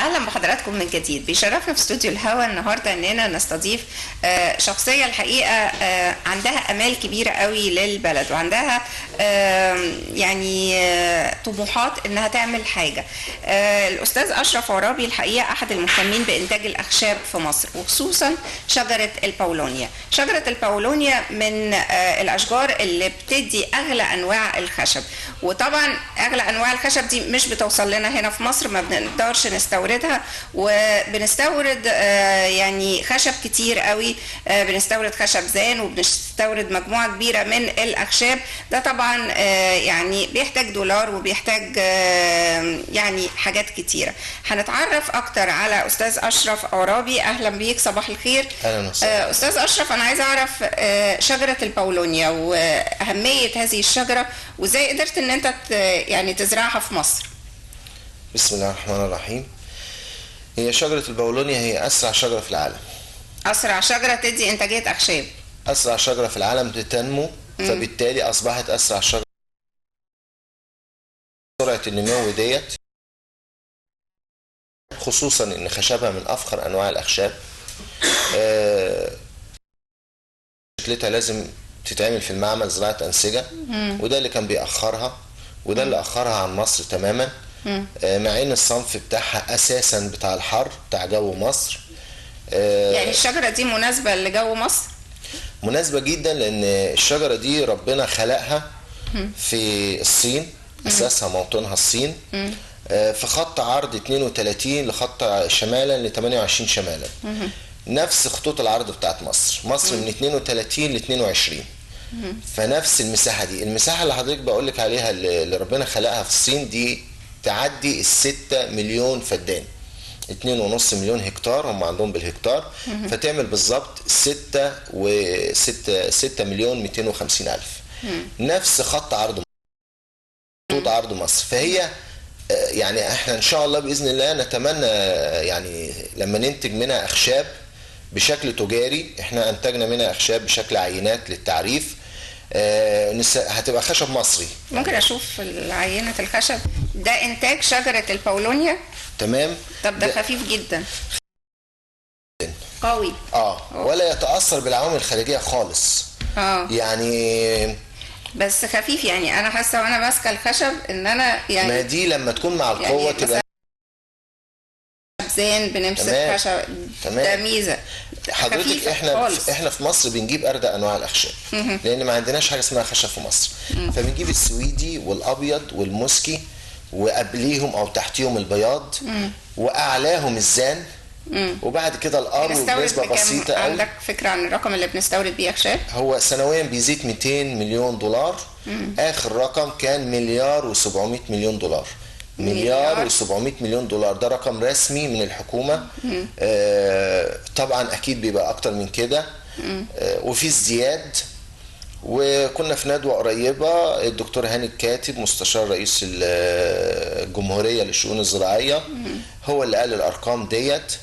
اهلا بحضراتكم من جديد. بيشرفنا في استوديو الهوا النهارده اننا نستضيف شخصيه الحقيقه عندها امال كبيره قوي للبلد، وعندها يعني طموحات انها تعمل حاجه. الاستاذ اشرف عرابي الحقيقه احد المهتمين بانتاج الاخشاب في مصر، وخصوصا شجره الباولونيا. شجره الباولونيا من الاشجار اللي بتدي اغلى انواع الخشب، وطبعا اغلى انواع الخشب دي مش بتوصل لنا هنا في مصر، ما بنقدرش نستوردها، وبنستورد يعني خشب كتير قوي. بنستورد خشب زان، وبنستورد مجموعه كبيره من الاخشاب. ده طبعا يعني بيحتاج دولار، وبيحتاج يعني حاجات كتيره. هنتعرف اكتر على استاذ اشرف عرابي. اهلا بيك، صباح الخير. اهلا وسهلا. استاذ اشرف، انا عايز اعرف شجره الباولونيا واهميه هذه الشجره، وازاي قدرت ان انت يعني تزرعها في مصر. بسم الله الرحمن الرحيم. هي شجرة الباولونيا هي أسرع شجرة في العالم. أسرع شجرة تدي إنتاجية أخشاب. أسرع شجرة في العالم بتنمو، فبالتالي أصبحت أسرع شجرة. سرعة النمو ديت، خصوصا إن خشبها من أفخر أنواع الأخشاب. شكلتها لازم تتعمل في المعمل زراعة أنسجة، وده اللي كان بيأخرها، وده اللي أخرها عن مصر تماما. مع ان الصنف بتاعها اساسا بتاع الحر بتاع جو مصر. يعني الشجرة دي مناسبة لجو مصر؟ مناسبة جدا، لان الشجرة دي ربنا خلقها في الصين، اساسها موطنها الصين، في خط عرض 32 لخط شمالا ل 28 شمالا، نفس خطوط العرض بتاعت مصر. مصر من 32 ل 22، فنفس المساحة دي. المساحة اللي حضرتك بقولك عليها اللي ربنا خلقها في الصين دي تعدي 6 مليون فدان، 2.5 مليون هكتار هم عندهم بالهكتار، فتعمل بالظبط 6 مليون 250 ألف. نفس خط عرض مصر. فهي يعني احنا ان شاء الله باذن الله نتمنى يعني لما ننتج منها اخشاب بشكل تجاري. احنا انتجنا منها اخشاب بشكل عينات للتعريف، هتبقى خشب مصري. ممكن اشوف عينة الخشب؟ ده انتاج شجرة الباولونيا. تمام. طب ده خفيف جدا، قوي. ولا يتأثر بالعوامل الخارجية خالص. يعني بس خفيف. يعني انا حاسه وانا ماسكه الخشب ان انا يعني ما دي لما تكون مع القوه يعني تبقى زين بنمسك خشب. ده ميزه حضرتك. احنا في مصر بنجيب اردى انواع الاخشاب، لان ما عندناش حاجه اسمها خشب في مصر. فبنجيب السويدي والابيض والموسكي، وقبليهم او تحتيهم البياض، واعلاهم الزان، وبعد كده الارو بنسبه بسيطه قوي. عندك فكره عن الرقم اللي بنستورد بيه اخشاب؟ هو سنويا بيزيد 200 مليون دولار. اخر رقم كان مليار و700 مليون دولار. مليار و700 مليون دولار ده رقم رسمي من الحكومة. طبعا اكيد بيبقى اكتر من كده، وفي ازدياد. وكنا في ندوة قريبة، الدكتور هاني الكاتب مستشار رئيس الجمهورية للشؤون الزراعية هو اللي قال الارقام ديت،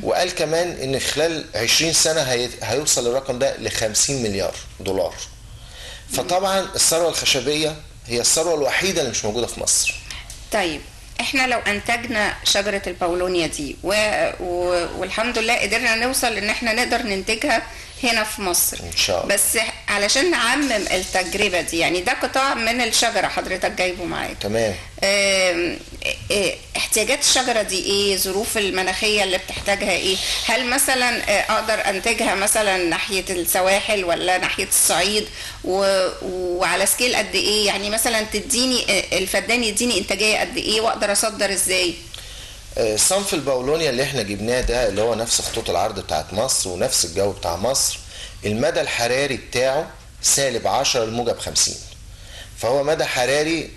وقال كمان ان خلال 20 سنة هيوصل الرقم ده ل 50 مليار دولار. فطبعا الثروة الخشبية هي الثروة الوحيدة اللي مش موجودة في مصر. طيب احنا لو انتجنا شجرة الباولونيا دي والحمد لله قدرنا نوصل ان احنا نقدر ننتجها هنا في مصر ان شاء الله، بس علشان نعمم التجربة دي، يعني ده قطاع من الشجرة حضرتك جايبه معاك. تمام. احتياجات الشجرة دي ايه؟ ظروف المناخية اللي بتحتاجها ايه؟ هل مثلا اقدر انتجها مثلا ناحية السواحل ولا ناحية الصعيد؟ وعلى سكيل قد ايه؟ يعني مثلا تديني الفدان يديني انتاجية قد ايه، واقدر اصدر ازاي؟ صنف الباولونيا اللي احنا جبناه ده اللي هو نفس خطوط العرض بتاعت مصر ونفس الجو بتاع مصر، المدى الحراري بتاعه -10 لموجب 50. فهو مدى حراري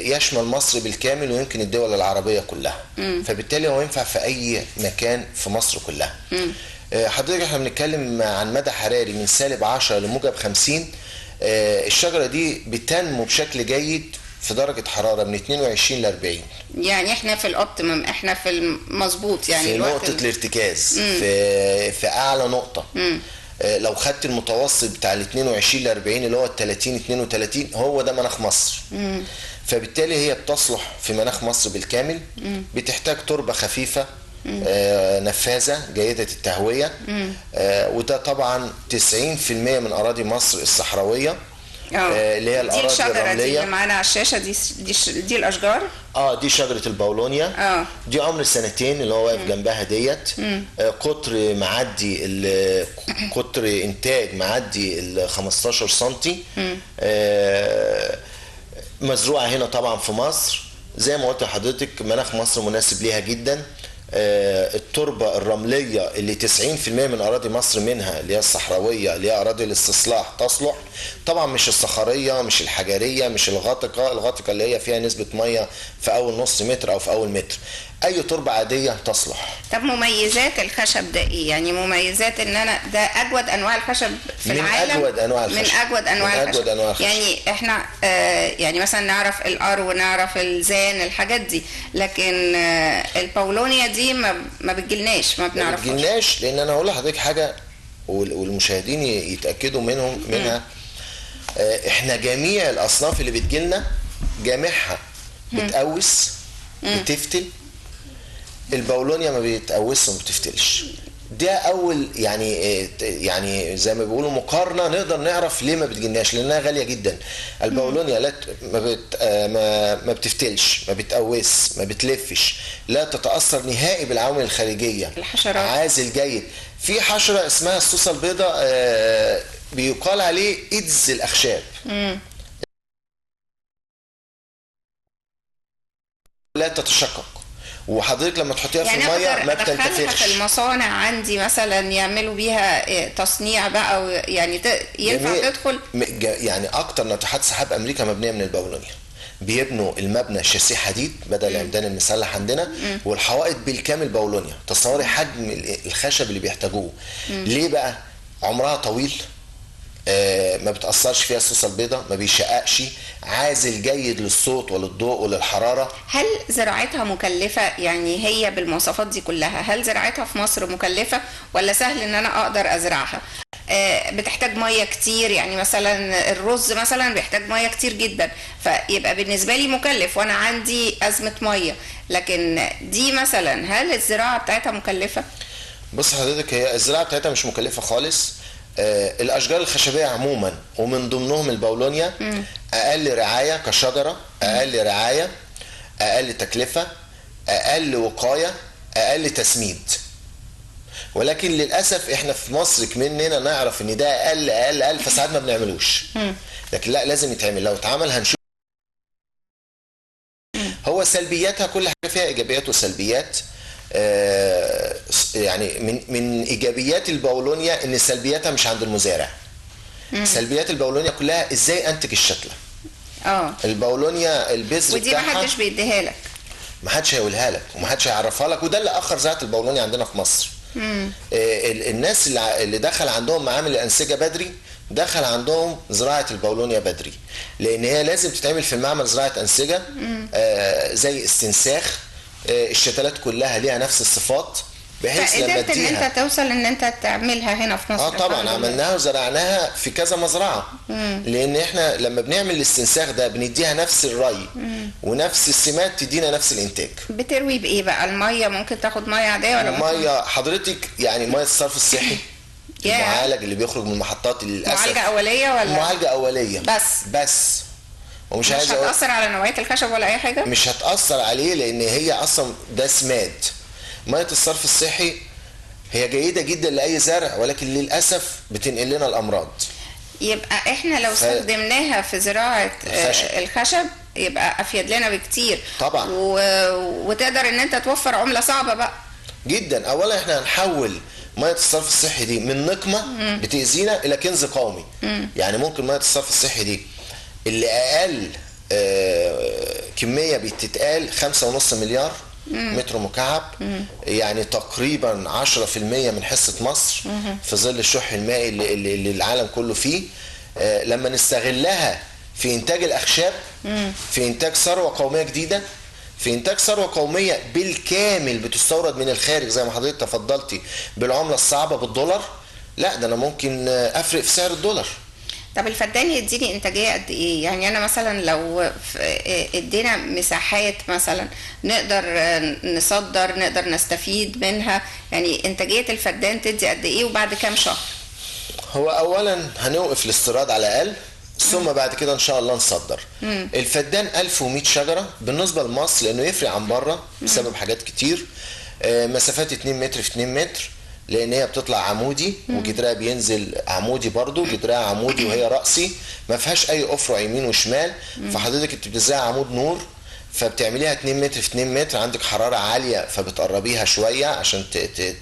يشمل مصر بالكامل ويمكن الدول العربية كلها. فبالتالي هو ينفع في أي مكان في مصر كلها. حضرتك احنا بنتكلم عن مدى حراري من -10 لموجب 50. الشجرة دي بتنمو بشكل جيد في درجة حرارة من 22 ل 40. يعني احنا في الاوبتيمم، احنا في المظبوط، يعني في نقطة الارتكاز، في أعلى نقطة. لو خدت المتوسط بتاع ال 22 ل 40 اللي هو ال 30 32 هو ده مناخ مصر. فبالتالي هي بتصلح في مناخ مصر بالكامل. بتحتاج تربة خفيفة نفاذة جيدة التهوية. وده طبعا 90% من أراضي مصر الصحراوية اللي هي الأراضي الشجرة الرملية. دي اللي معانا على الشاشة دي الأشجار. دي شجرة البولونيا. دي عمر سنتين اللي هو واقف جنبها ديت. قطر معدي قطر إنتاج معدي ال 15 سنتي. مزروعة هنا طبعا في مصر. زي ما قلت لحضرتك مناخ مصر مناسب ليها جدا. التربة الرملية اللي 90% من أراضي مصر منها اللي هي الصحراوية اللي هي أراضي الاستصلاح تصلح. طبعا مش الصخرية مش الحجرية مش الغاطقة اللي هي فيها نسبة مية في أول نص متر أو في أول متر. أي تربة عادية تصلح. طب مميزات الخشب ده إيه؟ يعني مميزات إن أنا ده أجود أنواع الخشب في العالم. من أجود أنواع الخشب. يعني إحنا يعني مثلا نعرف الأرو ونعرف الزان الحاجات دي، لكن البولونيا دي ما بتجيلناش، ما بنعرفهاش. ما بتجيلناش لأن أنا هقول لحضرتك حاجة والمشاهدين يتأكدوا منها. إحنا جميع الأصناف اللي بتجيلنا جامعها بتقوس بتفتل. البولونيا ما بيتقوسش وما بتفتلش. ده اول يعني زي ما بيقولوا مقارنه نقدر نعرف ليه ما بتجيناش، لانها غاليه جدا. البولونيا لا ما بتفتلش، ما بتقوس، ما بتلفش، لا تتاثر نهائي بالعوامل الخارجيه. الحشرات عازل جيد. في حشره اسمها السوسه البيضاء بيقال عليه ايدز الاخشاب. لا تتشقق، وحضرتك لما تحطيها في الميه ما بتنتفخش. في المصانع عندي مثلا يعملوا بيها تصنيع بقى، يعني ينفع تدخل. يعني اكتر ناطحات سحاب امريكا مبنيه من البولونيا. بيبنوا المبنى شاسيه حديد بدل العمدان المسلح عندنا، والحوائط بالكامل بولونيا. تصوري حجم الخشب اللي بيحتاجوه. ليه بقى؟ عمرها طويل، ما بتأثرش فيها السوسة البيضاء، ما بيشققش، عازل جيد للصوت وللضوء وللحرارة. هل زراعتها مكلفة؟ يعني هي بالمواصفات دي كلها هل زراعتها في مصر مكلفة ولا سهل ان انا اقدر ازرعها؟ بتحتاج مية كتير، يعني مثلا الرز مثلا بيحتاج مية كتير جدا، فيبقى بالنسبة لي مكلف وانا عندي ازمة مية. لكن دي مثلا هل الزراعة بتاعتها مكلفة؟ بص حضرتك، هي الزراعة بتاعتها مش مكلفة خالص. الاشجار الخشبيه عموما ومن ضمنهم البولونيا اقل رعايه كشجره، اقل رعايه، اقل تكلفه، اقل وقايه، اقل تسميد. ولكن للاسف احنا في مصر كمننا نعرف ان ده اقل فساعات ما بنعملوش. لكن لا، لازم يتعمل. لو اتعمل هنشوف. هو سلبياتها كل حاجه فيها ايجابيات وسلبيات. يعني من ايجابيات البولونيا ان سلبياتها مش عند المزارع. سلبيات البولونيا كلها ازاي انتج الشتله. البولونيا البذر ودي ما حدش بيديها لك، ما حدش هيقولها لك وما حدش هيعرفها لك، وده اللي اخر زراعه البولونيا عندنا في مصر. الناس اللي دخل عندهم معامل الانسجه بدري دخل عندهم زراعه البولونيا بدري، لان هي لازم تتعمل في المعمل زراعه انسجه زي استنساخ. الشتلات كلها ليها نفس الصفات بحيث لما قدرت ان انت توصل ان انت تعملها هنا في مصر. طبعا عملناها وزرعناها في كذا مزرعه. لان احنا لما بنعمل الاستنساخ ده بنديها نفس الري ونفس السمات تدينا نفس الانتاج. بتروي بايه بقى؟ الميه ممكن تاخد ميه عاديه ولا الميه حضرتك يعني ميه الصرف الصحي المعالج اللي بيخرج من المحطات للاسف. معالجه اوليه ولا معالجه اوليه بس ومش مش هتأثر على نوعية الخشب ولا أي حاجة؟ مش هتأثر عليه، لأن هي أصلا ده سماد. مية الصرف الصحي هي جيدة جدا لأي زرع، ولكن للأسف بتنقل لنا الأمراض. يبقى إحنا لو استخدمناها في زراعة الخشب يبقى أفيد لنا بكتير طبعا. وتقدر إن أنت توفر عملة صعبة بقى جدا. أولا إحنا هنحول مية الصرف الصحي دي من نقمة بتأذينا إلى كنز قومي. يعني ممكن مية الصرف الصحي دي اللي اقل كميه بتتقال 5.5 مليار متر مكعب، يعني تقريبا 10% من حصه مصر في ظل الشح المائي اللي العالم كله فيه. لما نستغلها في انتاج الاخشاب، في انتاج ثروه قوميه جديده، في انتاج ثروه قوميه بالكامل بتستورد من الخارج زي ما حضرتك تفضلتي بالعمله الصعبه بالدولار، لا ده انا ممكن افرق في سعر الدولار. طب الفدان يديني انتاجيه قد ايه؟ يعني انا مثلا لو ادينا مساحات مثلا نقدر نصدر، نقدر نستفيد منها، يعني انتاجيه الفدان تدي قد ايه وبعد كام شهر؟ هو اولا هنوقف الاستيراد على الاقل، ثم بعد كده ان شاء الله نصدر. الفدان 1100 شجره بالنسبه لمصر، لانه يفرق عن بره بسبب حاجات كتير. مسافات 2 متر في 2 متر، لان هي بتطلع عمودي وجدرها بينزل عمودي، برضو جدرها عمودي وهي رأسي، ما فيهاش اي افرع يمين وشمال. فحضرتك انت بتزرعي عمود نور، فبتعمليها 2 متر في 2 متر، عندك حرارة عالية فبتقربيها شوية عشان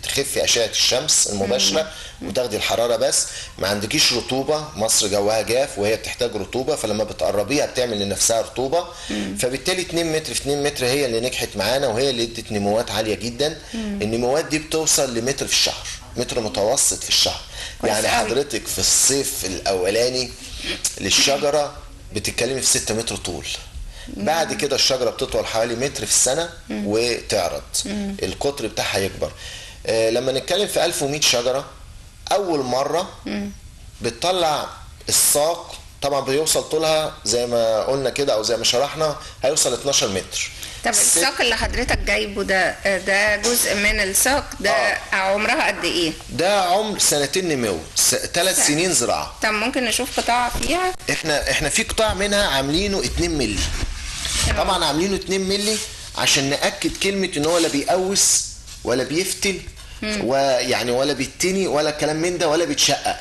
تخفي أشعة الشمس المباشرة وتاخدي الحرارة، بس ما عندكيش رطوبة. مصر جواها جاف وهي بتحتاج رطوبة، فلما بتقربيها بتعمل لنفسها رطوبة. فبالتالي 2 متر في 2 متر هي اللي نجحت معانا، وهي اللي ادت نموات عالية جدا. النموات دي بتوصل لمتر في الشهر، متر متوسط في الشهر. يعني حضرتك في الصيف الأولاني للشجرة بتتكلمي في 6 متر طول. بعد كده الشجرة بتطول حوالي متر في السنة وتعرض، القطر بتاعها يكبر. لما نتكلم في 1100 شجرة، أول مرة بتطلع الساق، طبعا بيوصل طولها زي ما قلنا كده أو زي ما شرحنا هيوصل 12 متر. طب الساق اللي حضرتك جايبه ده جزء من الساق ده عمرها قد ايه؟ ده عمر 2 نمو، 3 سنين زراعة. طب ممكن نشوف قطاع فيها؟ احنا في قطاع منها عاملينه 2 مللي. طبعا عاملينه 2 مللي عشان نأكد كلمة ان هو لا بيقوس ولا بيفتل ويعني ولا بيتني ولا كلام من ده ولا بيتشقق.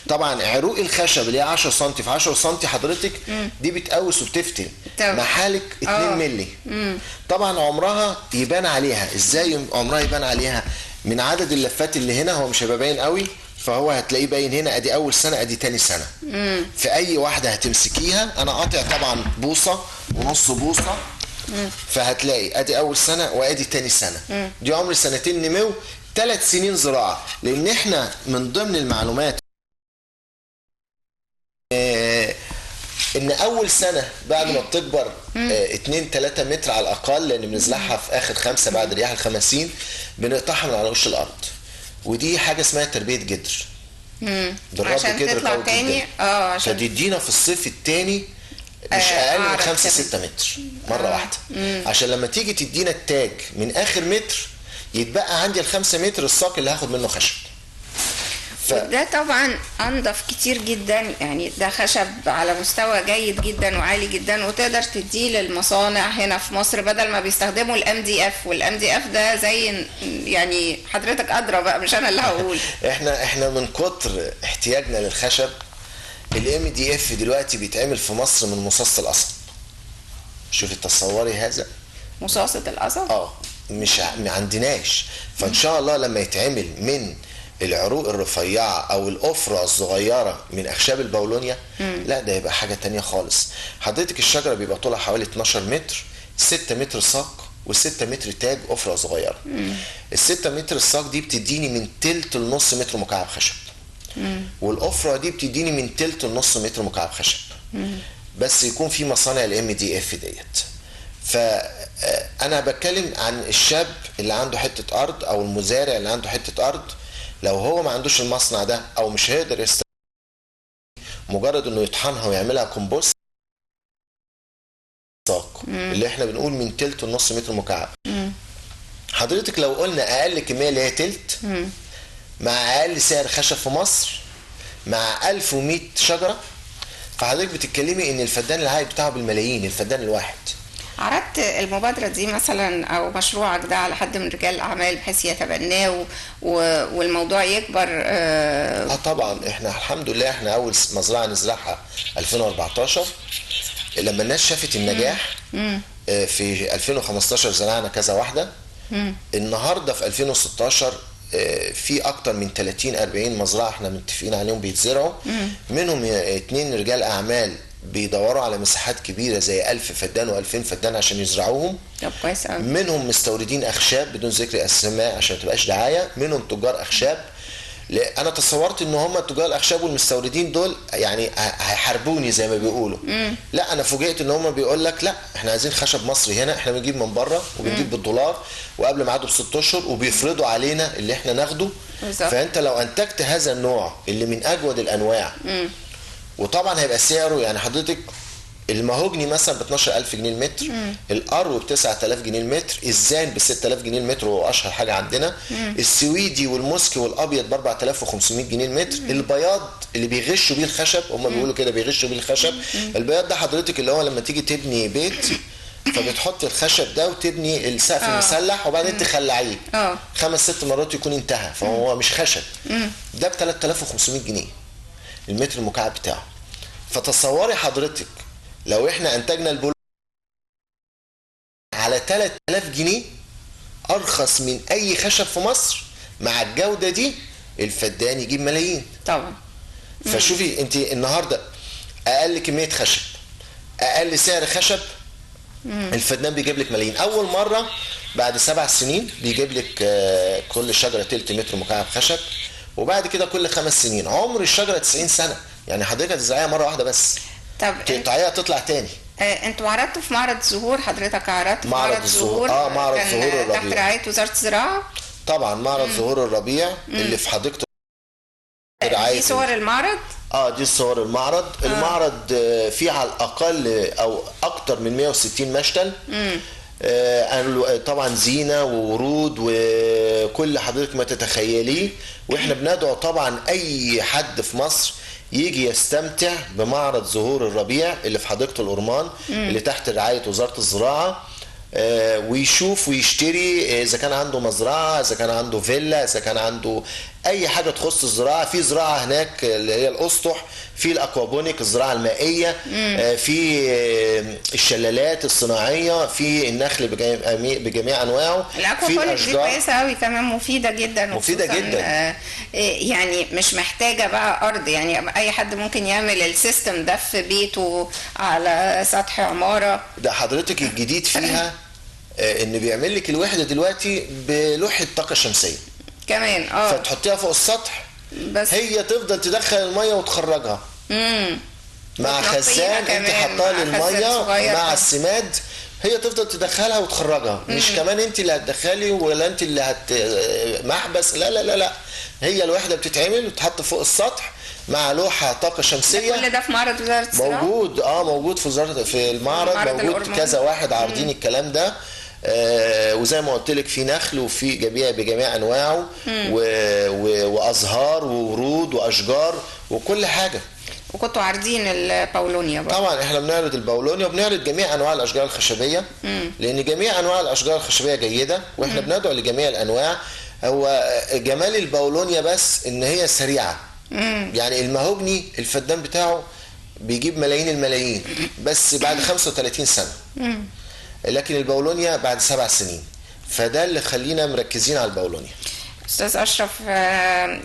طبعا عروق الخشب اللي هي 10 سم في 10 سم حضرتك دي بتقوس وبتفتل. محالك 2 مللي. طبعا عمرها يبان عليها ازاي؟ عمرها يبان عليها من عدد اللفات اللي هنا، هو مش هيبقى باين قوي، فهو هتلاقيه باين هنا. ادي اول سنه، ادي تاني سنه. في اي واحده هتمسكيها، انا قاطع طبعا بوصه ونص بوصه، فهتلاقي ادي اول سنه وادي تاني سنه. دي عمر 2 نمو، 3 سنين زراعه. لان احنا من ضمن المعلومات ان اول سنه بعد ما بتكبر 2-3 متر على الاقل، لان بنزرعها في اخر 5 بعد رياح الخمسين، بنقطعها من على وش الارض. ودي حاجه اسمها تربيه جدر. عشان تطلع تاني عشان فتدينا في الصيف التاني مش اقل من 5-6 متر مره واحده. عشان لما تيجي تدينا التاج من اخر متر يتبقى عندي ال5 متر الساق اللي هاخد منه خشب. ده طبعا انضف كتير جدا، يعني ده خشب على مستوى جيد جدا وعالي جدا، وتقدر تديه للمصانع هنا في مصر بدل ما بيستخدموا MDF. والMDF ده زي، يعني حضرتك ادرى بقى مش انا اللي هقول. احنا من كتر احتياجنا للخشب، الMDF دلوقتي بيتعمل في مصر من مصاصة القصب. شوفي تصوري هذا، مصاصة القصب مش ما عندناش. فان شاء الله لما يتعمل من العروق الرفيعة او الافرع الصغيرة من اخشاب البولونيا، لا ده يبقى حاجة تانية خالص. حضرتك الشجرة بيبقى طولها حوالي 12 متر، 6 متر ساق و6 متر تاج افرع صغيرة. ال6 متر الساق دي بتديني من تلت لنص متر مكعب خشب، والافرع دي بتديني من تلت لنص متر مكعب خشب. بس يكون في مصانع الMDF ديت. فانا بتكلم عن الشاب اللي عنده حتة ارض او المزارع اللي عنده حتة ارض، لو هو ما عندوش المصنع ده او مش هيقدر مجرد انه يطحنها ويعملها كومبوست، اللي احنا بنقول من تلت ونص متر مكعب. حضرتك لو قلنا اقل كميه اللي هي تلت، مع اقل سعر خشب في مصر، مع 1100 شجره، فحضرتك بتتكلمي ان الفدان العائد بتاعه بالملايين، الفدان الواحد. عرضت المبادرة دي مثلا أو مشروعك ده على حد من رجال الأعمال بحيث يتبناه والموضوع يكبر؟ طبعا احنا الحمد لله احنا أول مزرعة نزرعها 2014. لما الناس شافت النجاح في 2015 زرعنا كذا واحدة. النهاردة في 2016 في أكتر من 30-40 مزرعة احنا متفقين عليهم بيتزرعوا، منهم 2 رجال أعمال بيدوروا على مساحات كبيره زي 1000 فدان و2000 فدان عشان يزرعوهم. طب كويس قوي. منهم مستوردين اخشاب بدون ذكر اسماء عشان ما تبقاش دعايه، منهم تجار اخشاب. انا تصورت ان هم تجار الاخشاب والمستوردين دول يعني هيحاربوني زي ما بيقولوا. لا انا فوجئت ان هم بيقول لك لا احنا عايزين خشب مصري هنا، احنا بنجيب من بره وبنجيب بالدولار وقبل ميعاده ب6 اشهر وبيفرضوا علينا اللي احنا ناخده. فانت لو انتجت هذا النوع اللي من اجود الانواع وطبعا هيبقى سعره يعني حضرتك المهوجني مثلا ب 12000 جنيه المتر، القرو ب 9000 جنيه المتر، الزان ب 6000 جنيه المتر وهو اشهر حاجه عندنا، السويدي والموسكي والابيض ب 4500 جنيه المتر، البياض اللي بيغشوا بيه الخشب، هم بيقولوا كده بيغشوا بيه الخشب، البياض ده حضرتك اللي هو لما تيجي تبني بيت فبتحط الخشب ده وتبني السقف المسلح وبعدين تخلعيه 5-6 مرات يكون انتهى، فهو مش خشب. ده ب 3500 جنيه المتر المكعب بتاعه. فتصوري حضرتك لو احنا انتجنا البول على 3000 جنيه ارخص من اي خشب في مصر، مع الجوده دي الفدان يجيب ملايين طبعا. فشوفي انت النهارده اقل كميه خشب، اقل سعر خشب، الفدان بيجيب لك ملايين. اول مره بعد 7 سنين بيجيب لك كل شجره تلت متر مكعب خشب، وبعد كده كل 5 سنين. عمر الشجره 90 سنه، يعني حضرتك هتزرعيها مره واحده بس، طب تقطعيها تطلع تاني. انتوا عرضتوا في معرض زهور، حضرتك عرضت في معرض الزهور معرض زهور الربيع تحت رعاية وزارة الزراعة. طبعا معرض زهور الربيع اللي في حديقة دي صور المعرض؟ دي صور المعرض. المعرض فيه على الاقل او اكتر من 160 مشتل. طبعا زينة وورود وكل حضرتك ما تتخيليه، واحنا بندعو طبعا اي حد في مصر يجي يستمتع بمعرض زهور الربيع اللي في حديقة الأورمان اللي تحت رعاية وزارة الزراعة، ويشوف ويشتري اذا كان عنده مزرعه، اذا كان عنده فيلا، اذا كان عنده اي حاجه تخص الزراعه. في زراعه هناك اللي هي الاسطح، في الاكوابونيك الزراعه المائيه، في الشلالات الصناعيه، في النخل بجميع انواعه. الاكوابونيك دي كويسه قوي كمان، مفيده جدا. مفيده جدا. يعني مش محتاجه بقى ارض، يعني اي حد ممكن يعمل السيستم ده في بيته على سطح عماره. ده حضرتك الجديد فيها ان بيعمل لك الوحده دلوقتي بلوحه طاقه شمسيه كمان. فتحطيها فوق السطح بس هي تفضل تدخل الميه وتخرجها مع خزان انت حطها للميه مع السماد، هي تفضل تدخلها وتخرجها. مش كمان انت اللي هتدخلي ولا انت اللي محبس، لا لا لا لا، هي الوحده بتتعمل وتحط فوق السطح مع لوحه طاقه شمسيه. كل ده في معرض وزاره الزراعه موجود. موجود في وزاره، في المعرض موجود كذا واحد عارضين الكلام ده. وزي ما قلت لك في نخل وفي بجميع انواعه وازهار وورود واشجار وكل حاجه. وكنتوا عارضين الباولونيا بقى. طبعا احنا بنعرض الباولونيا وبنعرض جميع انواع الاشجار الخشبيه، لان جميع انواع الاشجار الخشبيه جيده، واحنا بندعو لجميع الانواع. هو جمال الباولونيا بس ان هي سريعه. يعني المهوجني الفدان بتاعه بيجيب ملايين الملايين بس بعد 35 سنه، لكن الباولونيا بعد 7 سنين. فده اللي خلينا مركزين على الباولونيا. استاذ اشرف،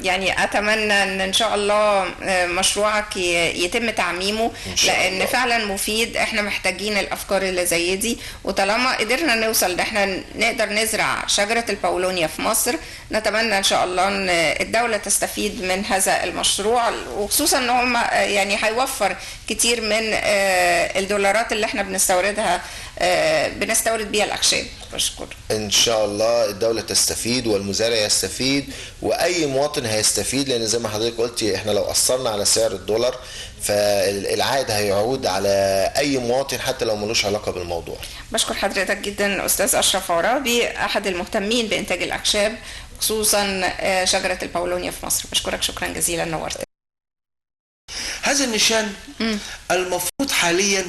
يعني اتمنى ان شاء الله مشروعك يتم تعميمه، لان فعلا مفيد. احنا محتاجين الافكار اللي زي دي، وطالما قدرنا نوصل ان احنا نقدر نزرع شجره الباولونيا في مصر، نتمنى ان شاء الله ان الدوله تستفيد من هذا المشروع، وخصوصا ان هم يعني هيوفر كتير من الدولارات اللي احنا بنستوردها، بنستورد بيها الاخشاب. بشكر. ان شاء الله الدوله تستفيد والمزارع يستفيد واي مواطن هيستفيد، لان زي ما حضرتك قلتي احنا لو اثرنا على سعر الدولار فالعائد هيعود على اي مواطن حتى لو ملوش علاقه بالموضوع. بشكر حضرتك جدا استاذ اشرف عرابي، احد المهتمين بانتاج الاخشاب خصوصا شجره الباولونيا في مصر. بشكرك شكرا جزيلا، نورت. هذا النشان المفروض حاليا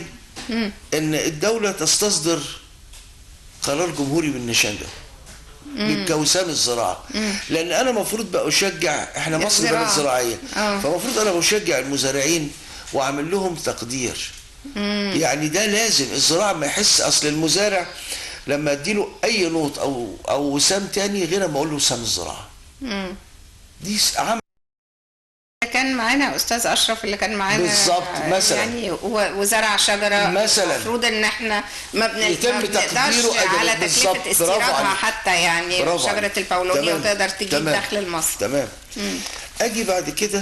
ان الدوله تستصدر قرار جمهوري بالنشان ده بكوسان الزراعه، لان انا المفروض بقى اشجع، احنا مصر بلد زراعيه، فالمفروض انا بشجع المزارعين واعمل لهم تقدير. يعني ده لازم الزراعه ما يحس، اصل المزارع لما اديله اي نوط او وسام تاني غير ما اقول له وسام الزراعه. دي كان معانا استاذ اشرف اللي كان معانا بالظبط مثلا، يعني وزرع شجره مثلا المفروض ان احنا ما بنقدرش على تكلفه استيرادها حتى، يعني شجره الباولونيا وتقدر تجيب دخل لمصر. تمام. اجي بعد كده